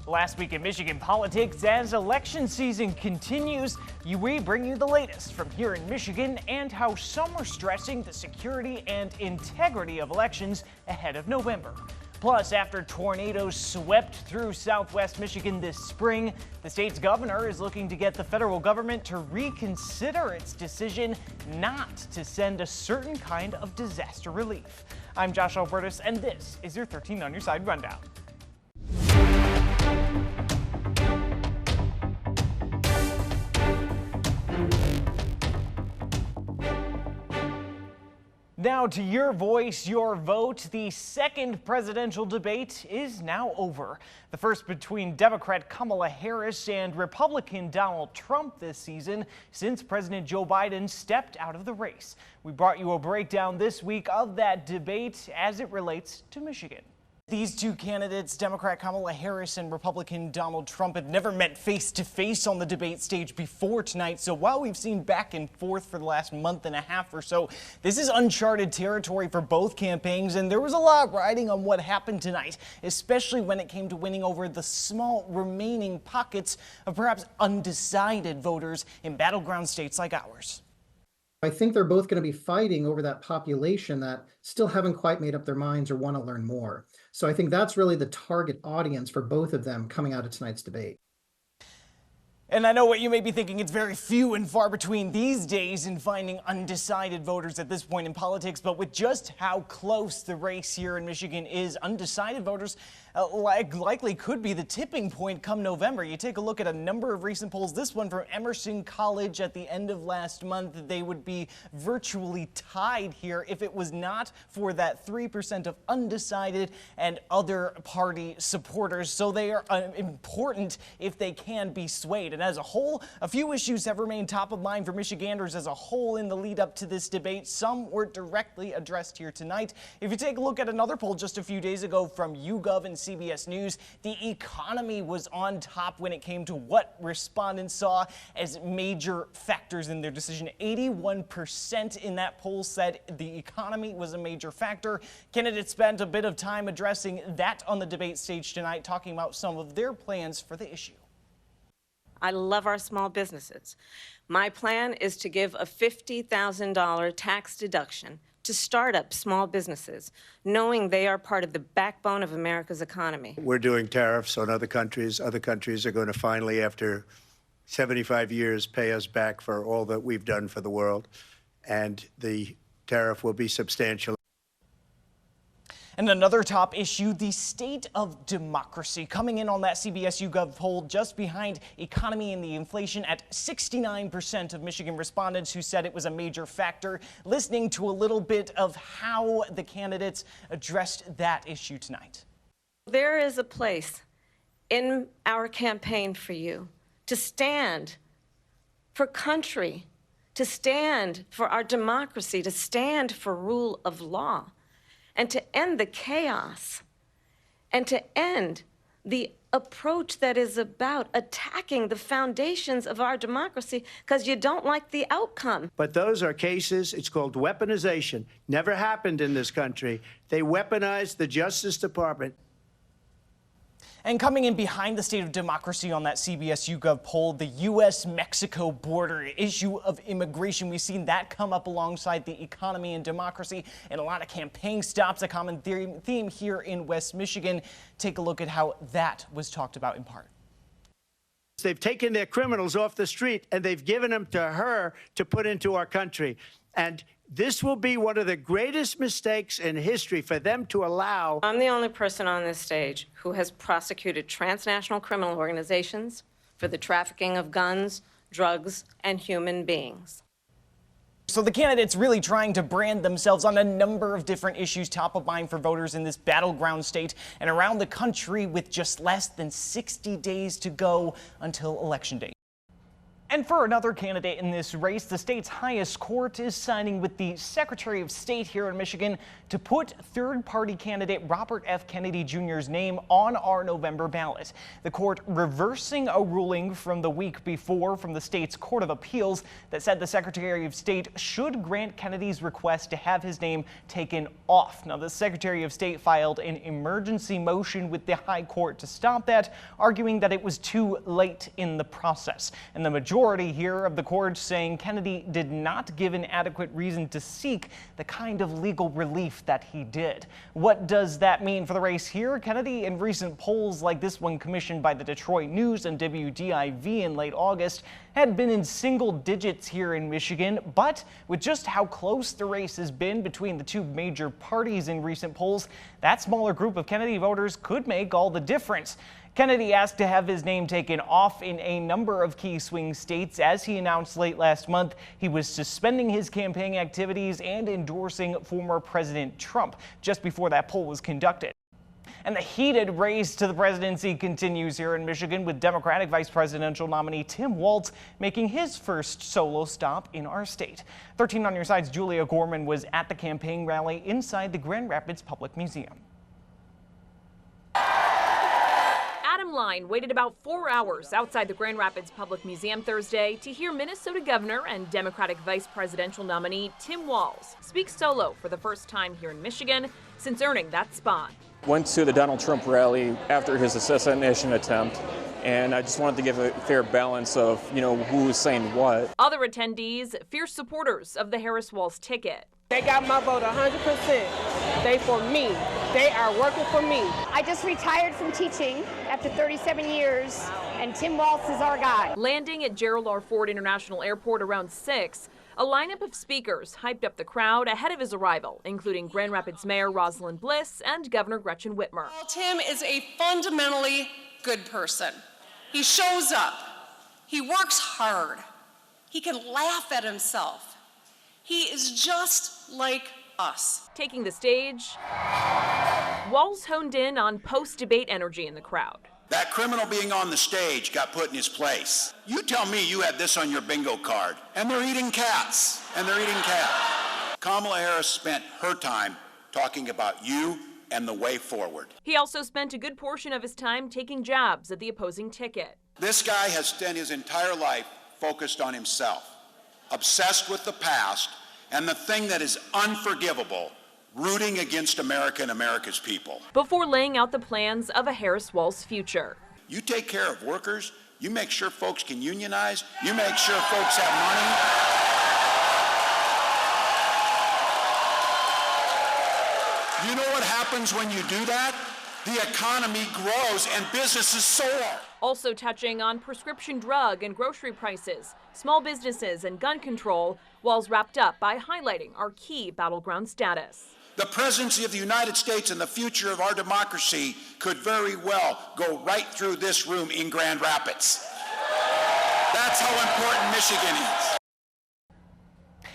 Last week in Michigan politics, as election season continues, we bring you the latest from here in Michigan and how some are stressing the security and integrity of elections ahead of November. Plus, after tornadoes swept through southwest Michigan this spring, the state's governor is looking to get the federal government to reconsider its decision not to send a certain kind of disaster relief. I'm Josh Alburtus, and this is your 13 on your side rundown. Now to your voice, your vote. The second presidential debate is now over. The first between Democrat Kamala Harris and Republican Donald Trump this season since President Joe Biden stepped out of the race. We brought you a breakdown this week of that debate as it relates to Michigan. These two candidates, Democrat Kamala Harris and Republican Donald Trump, have never met face-to-face on the debate stage before tonight. So while we've seen back and forth for the last month and a half or so, this is uncharted territory for both campaigns, and there was a lot riding on what happened tonight, especially when it came to winning over the small remaining pockets of perhaps undecided voters in battleground states like ours. I think they're both going to be fighting over that population that still haven't quite made up their minds or want to learn more. So I think that's really the target audience for both of them coming out of tonight's debate. And I know what you may be thinking, it's very few and far between these days in finding undecided voters at this point in politics, but with just how close the race here in Michigan is, undecided voters likely could be the tipping point come November. You take a look at a number of recent polls, this one from Emerson College at the end of last month, they would be virtually tied here if it was not for that 3% of undecided and other party supporters. So they are important if they can be swayed. And as a whole, a few issues have remained top of mind for Michiganders as a whole in the lead up to this debate. Some were directly addressed here tonight. If you take a look at another poll just a few days ago from YouGov and CBS News, the economy was on top when it came to what respondents saw as major factors in their decision. 81% in that poll said the economy was a major factor. Candidates spent a bit of time addressing that on the debate stage tonight, talking about some of their plans for the issue. I love our small businesses. My plan is to give a $50,000 tax deduction to startup small businesses, knowing they are part of the backbone of America's economy. We're doing tariffs on other countries. Other countries are going to finally, after 75 years, pay us back for all that we've done for the world. And the tariff will be substantial. And another top issue, the state of democracy, coming in on that CBS YouGov poll just behind economy and the inflation at 69% of Michigan respondents who said it was a major factor. Listening to a little bit of how the candidates addressed that issue tonight. There is a place in our campaign for you to stand for country, to stand for our democracy, to stand for rule of law, and to end the chaos, and to end the approach that is about attacking the foundations of our democracy because you don't like the outcome. But those are cases, it's called weaponization. Never happened in this country. They weaponized the Justice Department. And coming in behind the state of democracy on that CBS YouGov poll, the U.S.-Mexico border issue of immigration. We've seen that come up alongside the economy and democracy and a lot of campaign stops, a common theme here in West Michigan. Take a look at how that was talked about in part. They've taken their criminals off the street and they've given them to her to put into our country. And this will be one of the greatest mistakes in history for them to allow. I'm the only person on this stage who has prosecuted transnational criminal organizations for the trafficking of guns, drugs, and human beings. So the candidates really trying to brand themselves on a number of different issues top of mind for voters in this battleground state and around the country with just less than 60 days to go until Election Day. And for another candidate in this race, the state's highest court is siding with the Secretary of State here in Michigan to put third-party candidate Robert F. Kennedy Jr.'s name on our November ballot. The court reversing a ruling from the week before from the state's Court of Appeals that said the Secretary of State should grant Kennedy's request to have his name taken off. Now, the Secretary of State filed an emergency motion with the High Court to stop that, arguing that it was too late in the process. And the majority here of the court saying Kennedy did not give an adequate reason to seek the kind of legal relief that he did. What does that mean for the race here? Kennedy, in recent polls like this one commissioned by the Detroit News and WDIV in late August, had been in single digits here in Michigan, but with just how close the race has been between the two major parties in recent polls, that smaller group of Kennedy voters could make all the difference. Kennedy asked to have his name taken off in a number of key swing states. As he announced late last month, he was suspending his campaign activities and endorsing former President Trump just before that poll was conducted. And the heated race to the presidency continues here in Michigan, with Democratic vice presidential nominee Tim Walz making his first solo stop in our state. 13 on your side's Julia Gorman was at the campaign rally inside the Grand Rapids Public Museum. Line waited about 4 hours outside the Grand Rapids Public Museum Thursday to hear Minnesota Governor and Democratic vice presidential nominee Tim Walz speak solo for the first time here in Michigan since earning that spot. Went to the Donald Trump rally after his assassination attempt, and I just wanted to give a fair balance of, who was saying what. Other attendees, fierce supporters of the Harris-Walz ticket. They got my vote 100%. They for me. They are working for me. I just retired from teaching after 37 years, and Tim Walz is our guy. Landing at Gerald R. Ford International Airport around 6, a lineup of speakers hyped up the crowd ahead of his arrival, including Grand Rapids Mayor Rosalind Bliss and Governor Gretchen Whitmer. Tim is a fundamentally good person. He shows up. He works hard. He can laugh at himself. He is just like us. Taking the stage, Walz honed in on post-debate energy in the crowd. That criminal being on the stage got put in his place. You tell me you had this on your bingo card. And they're eating cats. Kamala Harris spent her time talking about you and the way forward. He also spent a good portion of his time taking jabs at the opposing ticket. This guy has spent his entire life focused on himself, obsessed with the past, and the thing that is unforgivable, rooting against America and America's people. Before laying out the plans of a Harris-Walz future. You take care of workers, you make sure folks can unionize, you make sure folks have money. You know what happens when you do that? The economy grows and businesses soar. Also touching on prescription drug and grocery prices, small businesses and gun control, Walz wrapped up by highlighting our key battleground status. The presidency of the United States and the future of our democracy could very well go right through this room in Grand Rapids. That's how important Michigan is.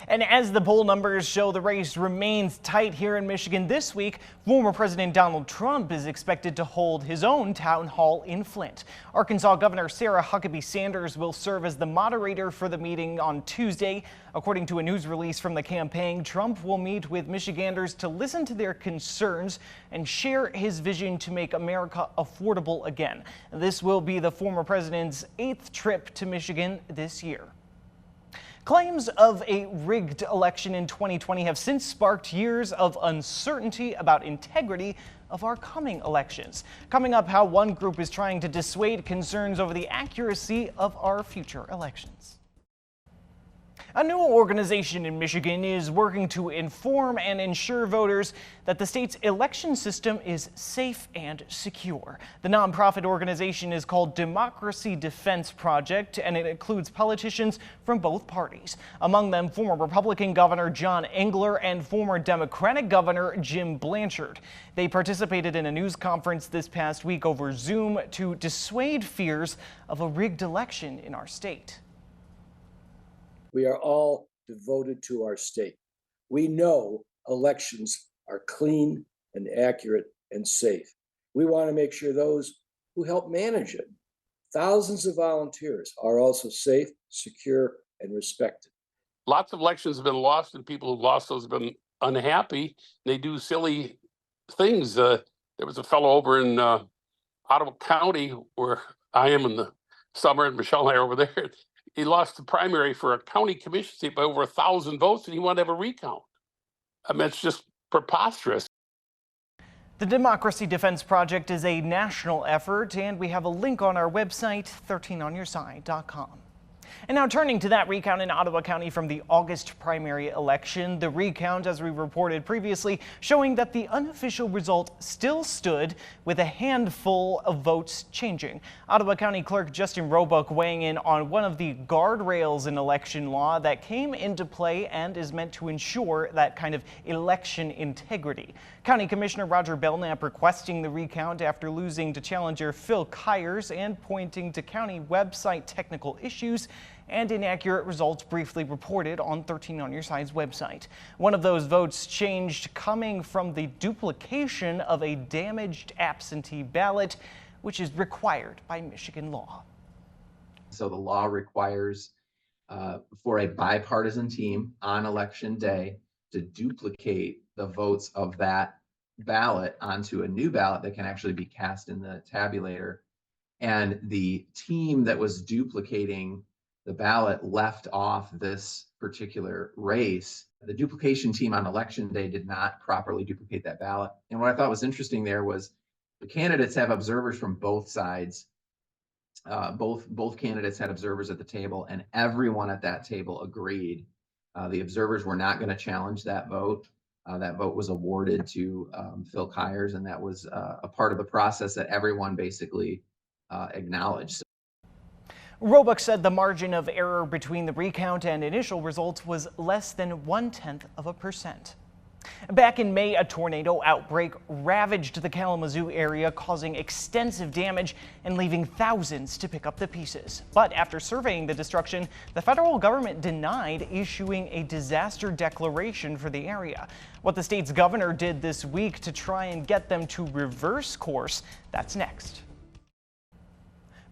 And as the poll numbers show, the race remains tight here in Michigan this week. Former President Donald Trump is expected to hold his own town hall in Flint. Arkansas Governor Sarah Huckabee Sanders will serve as the moderator for the meeting on Tuesday. According to a news release from the campaign, Trump will meet with Michiganders to listen to their concerns and share his vision to make America affordable again. This will be the former president's 8th trip to Michigan this year. Claims of a rigged election in 2020 have since sparked years of uncertainty about integrity of our coming elections. Coming up, how one group is trying to dissuade concerns over the accuracy of our future elections. A new organization in Michigan is working to inform and ensure voters that the state's election system is safe and secure. The nonprofit organization is called Democracy Defense Project, and it includes politicians from both parties. Among them, former Republican Governor John Engler and former Democratic Governor Jim Blanchard. They participated in a news conference this past week over Zoom to dissuade fears of a rigged election in our state. We are all devoted to our state. We know elections are clean and accurate and safe. We want to make sure those who help manage it Thousands of volunteers are also safe, secure, and respected. Lots of elections have been lost, and people who've lost those have been unhappy. They do silly things. There was a fellow over in Ottawa County, where I am in the summer, and Michelle and I are over there. He lost the primary for a county commission seat by over 1,000 votes, and he wanted to have a recount. I mean, it's just preposterous. The Democracy Defense Project is a national effort, and we have a link on our website, 13onyourside.com. And now turning to that recount in Ottawa County from the August primary election. The recount, as we reported previously, showing that the unofficial result still stood with a handful of votes changing. Ottawa County Clerk Justin Roebuck weighing in on one of the guardrails in election law that came into play and is meant to ensure that kind of election integrity. County Commissioner Roger Belknap requesting the recount after losing to challenger Phil Kyers and pointing to county website technical issues and inaccurate results briefly reported on 13 on Your Side's website. One of those votes changed coming from the duplication of a damaged absentee ballot, which is required by Michigan law. So the law requires for a bipartisan team on election day to duplicate the votes of that ballot onto a new ballot that can actually be cast in the tabulator. And the team that was duplicating the ballot left off this particular race. The duplication team on election day did not properly duplicate that ballot. And what I thought was interesting there was the candidates have observers from both sides. Both candidates had observers at the table, and everyone at that table agreed. The observers were not going to challenge that vote. That vote was awarded to Phil Kyers, and that was a part of the process that everyone basically acknowledged. Roebuck said the margin of error between the recount and initial results was less than 0.1%. Back in May, a tornado outbreak ravaged the Kalamazoo area, causing extensive damage and leaving thousands to pick up the pieces. But after surveying the destruction, the federal government denied issuing a disaster declaration for the area. What the state's governor did this week to try and get them to reverse course, that's next.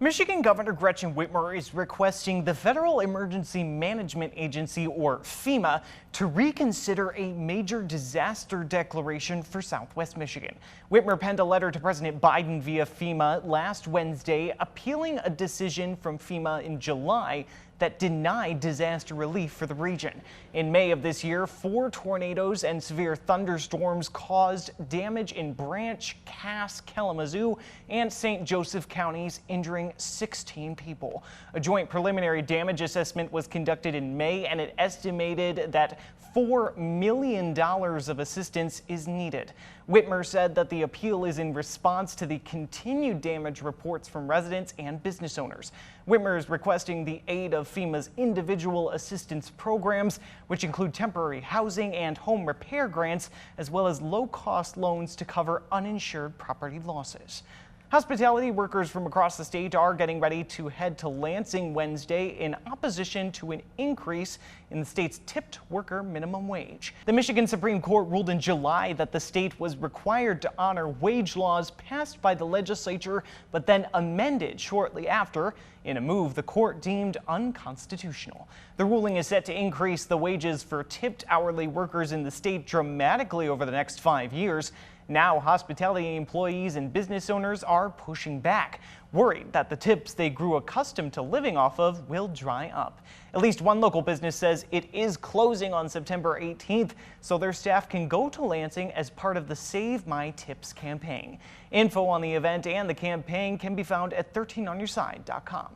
Michigan Governor Gretchen Whitmer is requesting the Federal Emergency Management Agency, or FEMA, to reconsider a major disaster declaration for Southwest Michigan. Whitmer penned a letter to President Biden via FEMA last Wednesday, appealing a decision from FEMA in July that denied disaster relief for the region. In May of this year, 4 tornadoes and severe thunderstorms caused damage in Branch, Cass, Kalamazoo, and St. Joseph counties, injuring 16 people. A joint preliminary damage assessment was conducted in May, and it estimated that $4 million of assistance is needed. Whitmer said that the appeal is in response to the continued damage reports from residents and business owners. Whitmer is requesting the aid of FEMA's individual assistance programs, which include temporary housing and home repair grants, as well as low-cost loans to cover uninsured property losses. Hospitality workers from across the state are getting ready to head to Lansing Wednesday in opposition to an increase in the state's tipped worker minimum wage. The Michigan Supreme Court ruled in July that the state was required to honor wage laws passed by the legislature, but then amended shortly after in a move the court deemed unconstitutional. The ruling is set to increase the wages for tipped hourly workers in the state dramatically over the next 5 years. Now, hospitality employees and business owners are pushing back, worried that the tips they grew accustomed to living off of will dry up. At least one local business says it is closing on September 18th, so their staff can go to Lansing as part of the Save My Tips campaign. Info on the event and the campaign can be found at 13onyourside.com.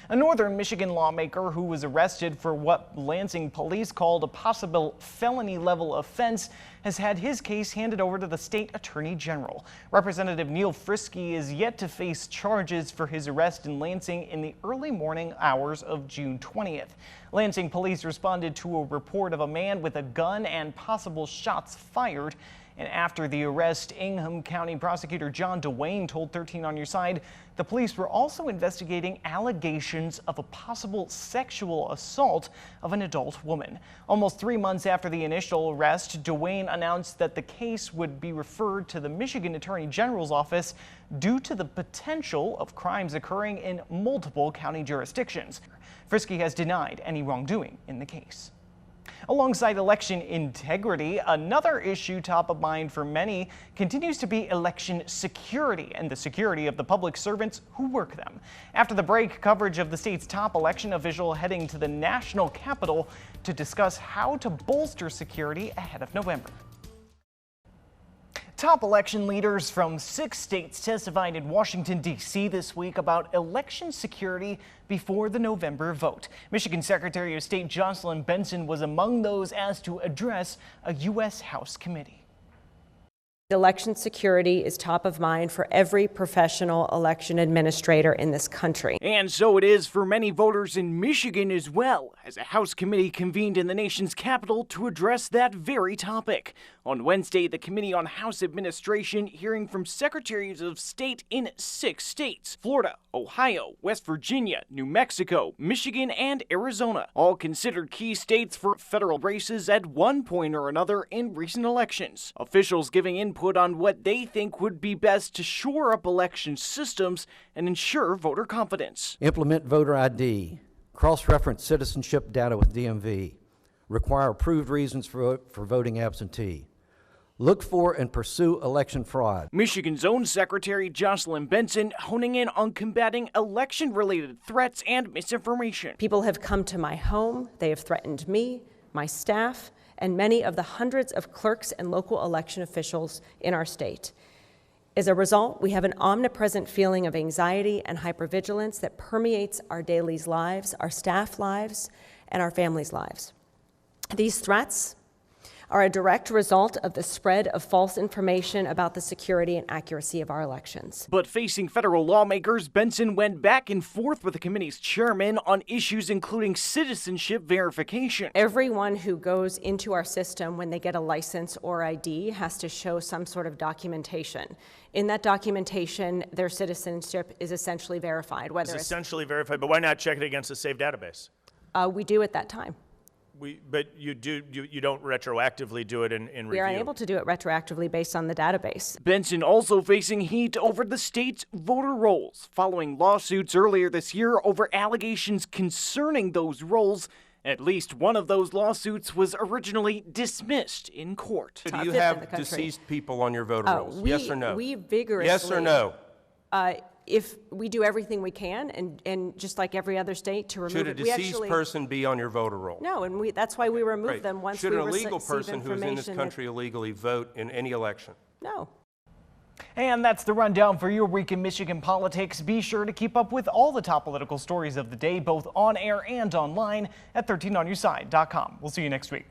A northern Michigan lawmaker who was arrested for what Lansing police called a possible felony-level offense has had his case handed over to the state attorney general. Representative Neil Frisky is yet to face charges for his arrest in Lansing in the early morning hours of June 20th. Lansing police responded to a report of a man with a gun and possible shots fired. And after the arrest, Ingham County Prosecutor John DeWayne told 13 on Your Side the police were also investigating allegations of a possible sexual assault of an adult woman. Almost 3 months after the initial arrest, DeWayne announced that the case would be referred to the Michigan Attorney General's office due to the potential of crimes occurring in multiple county jurisdictions. Frisky has denied any wrongdoing in the case. Alongside election integrity, another issue top of mind for many continues to be election security and the security of the public servants who work them. After the break, coverage of the state's top election official heading to the national capital to discuss how to bolster security ahead of November. Top election leaders from 6 states testified in Washington, D.C. this week about election security before the November vote. Michigan Secretary of State Jocelyn Benson was among those asked to address a U.S. House committee. Election security is top of mind for every professional election administrator in this country. And so it is for many voters in Michigan as well, as a House committee convened in the nation's capital to address that very topic. On Wednesday, the Committee on House Administration hearing from secretaries of state in 6 states: Florida, Ohio, West Virginia, New Mexico, Michigan, and Arizona, all considered key states for federal races at one point or another in recent elections. Officials giving input on what they think would be best to shore up election systems and ensure voter confidence. Implement voter ID, cross-reference citizenship data with DMV, require approved reasons for voting absentee. Look for and pursue election fraud. Michigan's own Secretary Jocelyn Benson honing in on combating election-related threats and misinformation. People have come to my home. They have threatened me, my staff, and many of the hundreds of clerks and local election officials in our state. As a result, we have an omnipresent feeling of anxiety and hypervigilance that permeates our daily lives, our staff lives, and our families' lives. These threats are a direct result of the spread of false information about the security and accuracy of our elections. But facing federal lawmakers, Benson went back and forth with the committee's chairman on issues including citizenship verification. Everyone who goes into our system when they get a license or ID has to show some sort of documentation. In that documentation, their citizenship is essentially verified. It's essentially verified, but why not check it against a safe database? We do at that time. But you don't retroactively do it in review. We are unable to do it retroactively based on the database. Benson also facing heat over the state's voter rolls, following lawsuits earlier this year over allegations concerning those rolls. At least one of those lawsuits was originally dismissed in court. Do you have deceased people on your voter rolls? Yes or no? We vigorously. Yes or no? If we do everything we can, and just like every other state, to remove it. Should a deceased person be on your voter roll? No, and that's why we remove them once we receive information. Should an illegal person who is in this country illegally vote in any election? No. And that's the rundown for your week in Michigan politics. Be sure to keep up with all the top political stories of the day, both on air and online at 13onyourside.com. We'll see you next week.